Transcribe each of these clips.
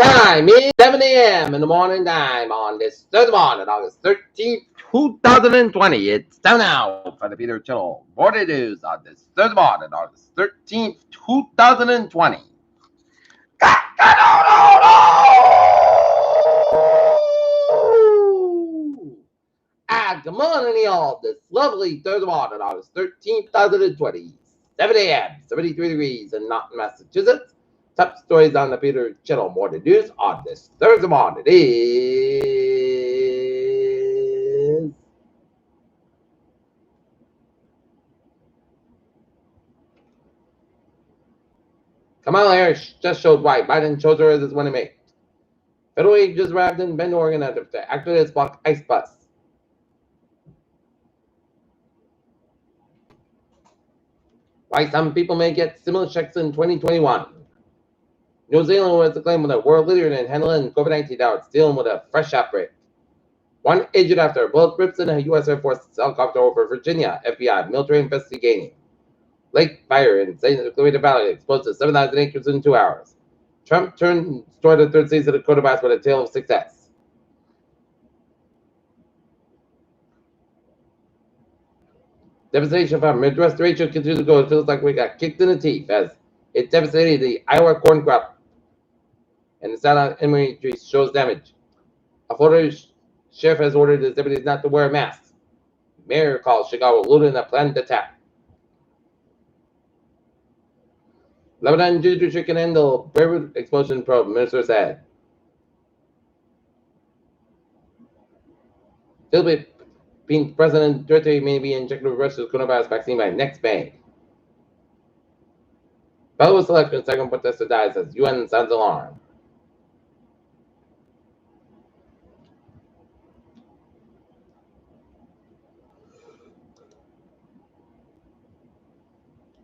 time is 7 a.m. in the morning time on this Thursday morning, August 13th, 2020. It's time now for the Peter Channel Morning News on this Thursday morning, August 13th, 2020. Good morning, y'all. This lovely Thursday morning, August 13th, 2020. 7 a.m., 73 degrees in Norton, Massachusetts. Top stories on the Peter Channel Morning News on this Thursday morning is Kamala Harris just showed why Biden chose her as his running mate. Federal agents arrived in Bend, Oregon after activists blocked ICE bus. Why some people may get stimulus checks in 2021. New Zealand was acclaimed with a world leader in handling COVID-19. Now it's dealing with a fresh outbreak. One injured after a bullet rips in a U.S. Air Force helicopter over Virginia. FBI military investigating. Lake fire in St. Clovis Valley exploded 7,000 acres in 2 hours. Trump started the third season of quarterbacks with a tale of success. Devastation from mid restoration continues to go. It feels like we got kicked in the teeth as it devastated the Iowa corn crop. And the South Emory tree shows damage. A Florida sheriff has ordered his deputies not to wear masks. Mayor calls Chicago looting a planned attack. Lebanon judiciary can handle Beirut explosion probe, minister said. Philippine President Duterte may be injected with Russia's coronavirus vaccine by next May. Belarus election, second protester dies as UN sounds alarm.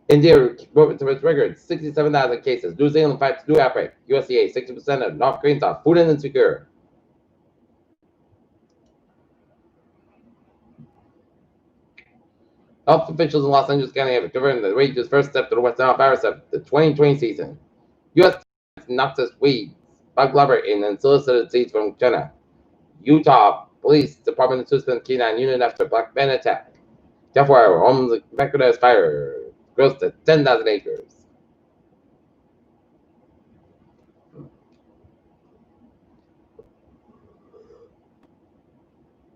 India broke its record, 67,000 cases. New Zealand fights new outbreak. USDA, 60% of North Koreans are food insecure. Health officials in Los Angeles County have confirmed that Rage's first step to the West Nile virus of the 2020 season. U.S. noxious weeds, bug larvae, and unsolicited seeds from China. Utah Police Department suspends K9 unit after Black Man attack. Therefore, homes affected as fire grows to 10,000 acres.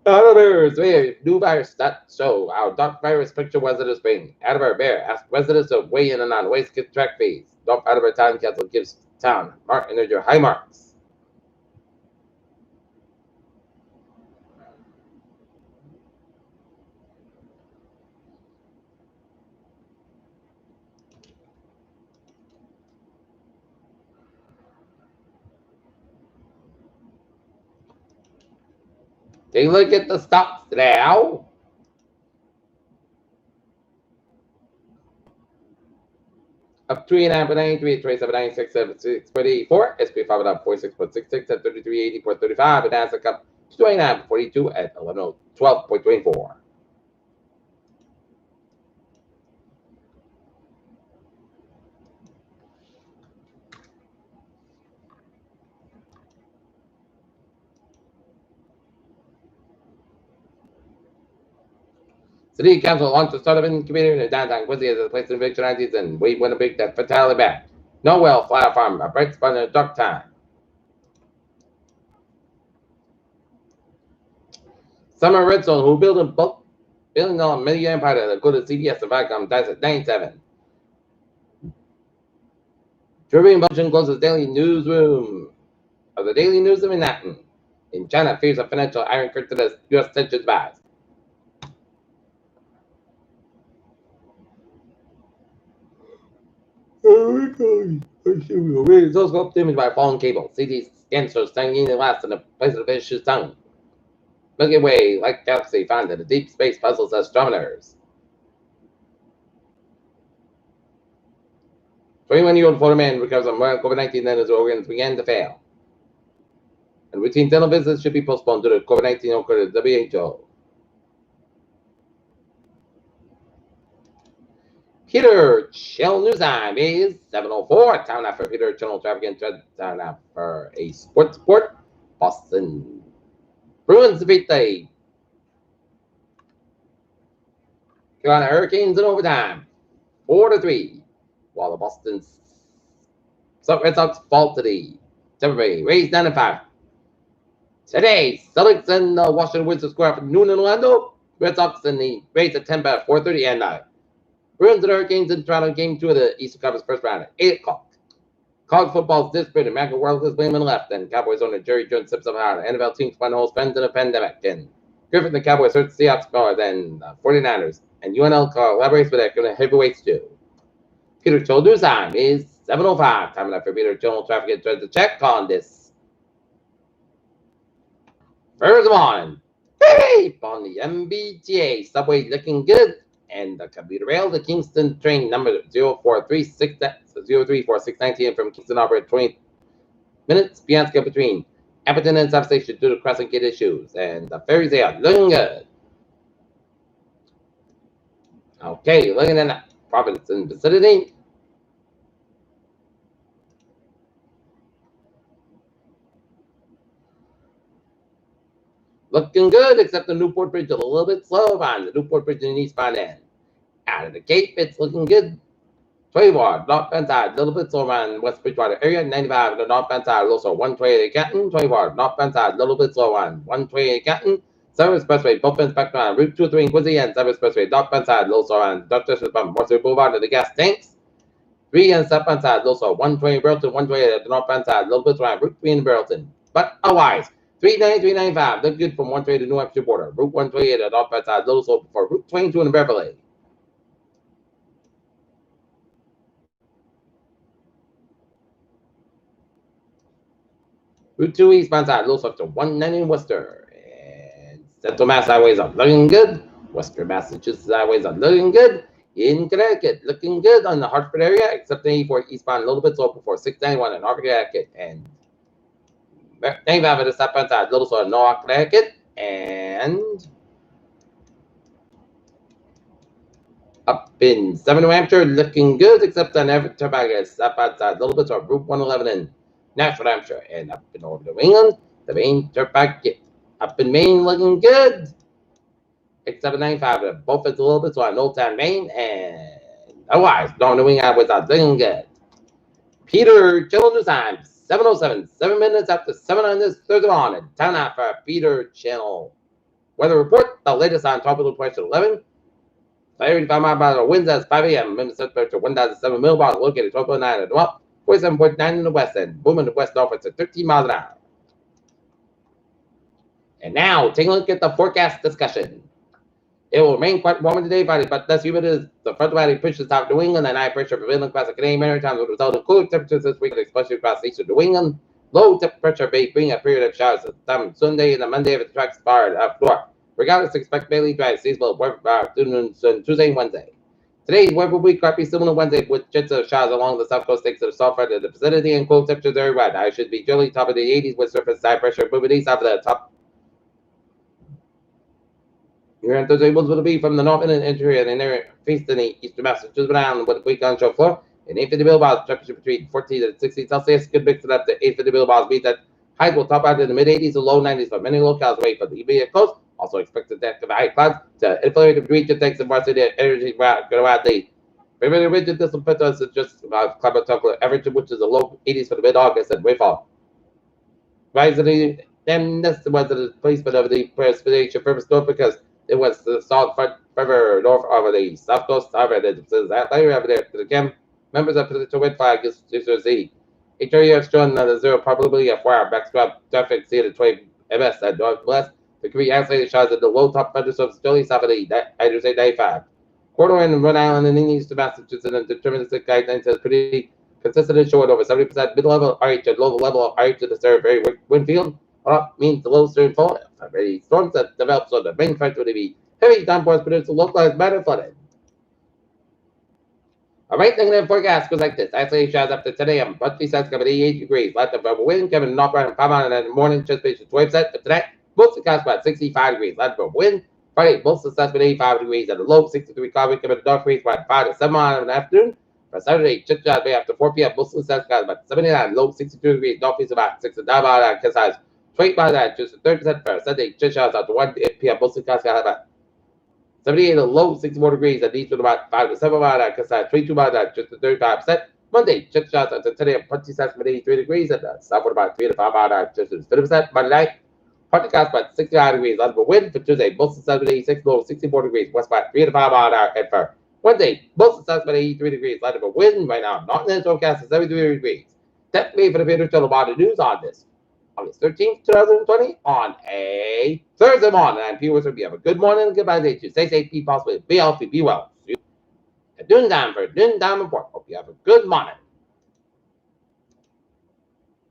Bears, new virus that show how dark virus picture visitors bring. Attleboro Bear asked residents to weigh in on waste track fees. Dark Attleboro Town Council gives town mark integer high marks. Take a look at the stocks now. Up 3.9.93, 27.96, SP5 up 46.66 at 33.80.35, and Nasdaq up 29.42 at 12.24. City Council launched a startup incubator in downtown Quincy as a place to eviction ideas and we win a big that fatality back. Noel Flower Farm, a bright spot in a dark time. Summer Redstone, who built a billion-dollar media empire that go to CBS and Viacom, dies at 97. Tribune Motion closes daily newsroom of the Daily News of Manhattan. In China, fears of financial iron curtain as U.S. tensions rise. Telescope image by fallen cable. CT scans show stanging the last in the place of the fish's tongue. Milky Way, like galaxy, found in the deep space puzzles astronomers. 21-year-old Florida man recovers from COVID-19 and his organs began to fail. And routine dental visits should be postponed due to COVID-19 occurred at WHO. Peter Channel News Time is 7:04. Time now for Peter Channel Traffic and time now for a sports report. Boston Bruins defeat the Carolina Hurricanes in overtime, 4-3. While the Boston Red Sox fall to the Tampa Bay Rays 9-5. Today, Celtics and the Washington Wizards square for noon in Orlando. Red Sox and the Rays at 10 at 4:30 and 9. Bruins and Hurricanes in Toronto, game 2 of the Eastern Conference first round at 8 o'clock. College football's disparate. American World is playing on the left, and Cowboys owner Jerry Jones sips up hard. NFL teams find holes friends in a pandemic. And Griffin, the Cowboys hurt the Seahawks more than the 49ers. And UNL collaborates with their heavyweights too. Peter Channel News Time is 7:05. Time enough for Peter Channel Traffic and to check on this. First one, beep on the MBTA subway looking good. And the commuter rail, the Kingston train number 034619 from Kingston operated 20 minutes beyond schedule between Appleton and South Station due to crossing gate issues. And the ferries, they are looking good. Okay, looking at the province and vicinity. Looking good, except the Newport Bridge a little bit slow on the Newport Bridge in the eastbound end. Out of the gate, it's looking good. 24, northbound side, a little bit slow on West Bridgewater area. 95, the northbound side, also 128 Canton. 24, northbound side, a little bit slow on 128 Canton. 7 Expressway, both ends back on Route 23 in Quincy, and 7 Expressway, northbound side, also on Dr. from Morse Boulevard to the gas tanks. 3 and southbound side, also 120 Burlington, 128 at the northbound side, a little bit slow on Route 3 in Burlington. But otherwise, 390, 395, look good from 128 to New Hampshire border. Route 128 at northbound side, little slow for Route 22 in Beverly. Route 2 eastbound side, little slow to 190 in Worcester. And Central Mass highways are looking good. Western Massachusetts highways are looking good. In Connecticut, looking good on the Hartford area, except the 84 eastbound, a little bit slow before 691 in Hartford, Connecticut. And 95 at the southbound side, little slow in Norwalk, Connecticut. And up in 7 New Hampshire, looking good, except on every turnpike southbound side, a little bit slow Route 111 in Nashville, Hampshire. And up in over New England, the Maine turnpike up in Maine looking good. Except 95, both it's a little bit slow on Old Town, Maine. And otherwise, no New England was looking good. Peter Channel News Time, 7:07, 7 minutes after 7 on this Thursday morning. Time now for Peter Channel weather report. The latest on tropical pressure 11. 35 mile per hour winds at 5 a.m. Minnesota temperature 1,007 millibars located 12.9 at the up, 47.9 in the west end. Boom in the west northwest at 13 miles an hour. And now, take a look at the forecast discussion. It will remain quite warm today, but less humid as the front Atlantic pushes out New England and high pressure prevailing across the Canadian Maritimes will result in cooler temperatures this week, especially across eastern New England. Low pressure may bring a period of showers on Sunday and the Monday if it tracks far Florida. Regardless, expect mainly dry seasonal weather afternoons on Tuesday and Wednesday. Today's weather will be crappy similar Wednesday with chance of showers along the south coast, thanks to the soft front of the vicinity and cold temperatures very wet. I should be generally top of the 80s with surface high pressure moving east off of the top. Your on Thursday winds will be from the north and interior and area facing the eastern Massachusetts Island with a weak onshore floor. And 850 millibars, temperature between 14 and 16 Celsius. Good mix it up to 850 millibars means that highs will top out in the mid 80s to low 90s for many locales away from the immediate coast. Also expected that the high clouds to infiltrate the region thanks to varsity energy around the very rigid distal pattern is just about climate average, which is a low 80s for the mid August and rainfall. Rising then this was the placement of the precipitation further north because it was the salt front further north over the south coast. However, that later over there, again, members of the wind flag is the area has shown the zero probability of fire backstop traffic see the 20 ms at northwest. The degree isolated showers at the low top thunderstorms still south of the Interstate 95. Corridor in Rhode Island and in the eastern Massachusetts and deterministic guidelines says pretty consistent and short over 70% mid-level RH and low level of RH to the very wind field. Means the low stern fall. Already storms that develop so the main front would be heavy downpours produce a localized matter flooding. All right, negative forecast goes like this. Isolated showers up to 10 a.m. Monthly size coming 88 degrees. Light of wind coming northbound and 5 on in the morning. Anticipation 12% for tonight. Most forecast about 65 degrees. Light of wind Friday, most successful 85 degrees at a low 63 cloudy, coming to dark breeze by 5 to 7 miles in the afternoon. For Saturday, chit chat day after 4 p.m., most successful about 79, low 62 degrees, dark breeze about 6 to 9 miles, kiss size 20 miles, just 30% for Sunday, chit chat after 1 p.m., most successful about 78 a low 64 degrees at east with about 5 to 7 miles, kiss size 22 miles, just 35%. Monday, chit chat after today at 27 with 83 degrees, and south with about 3 to 5 miles, just 30%. Monday night, Podcast about 69 degrees, under the wind for Tuesday, most of 76, low 64 degrees, west by 3 to 5 mile an hour, and for Wednesday, most of 83 degrees, under the wind right now, not in the forecast is 73 degrees. That's me for the Peter Chilabata news on this August 13th, 2020, on a Thursday morning. I'm Peter Wizard. You have a good morning and goodbye day to stay safe, be possible, be healthy, be well. And doing time for doing time report. Hope you have a good morning.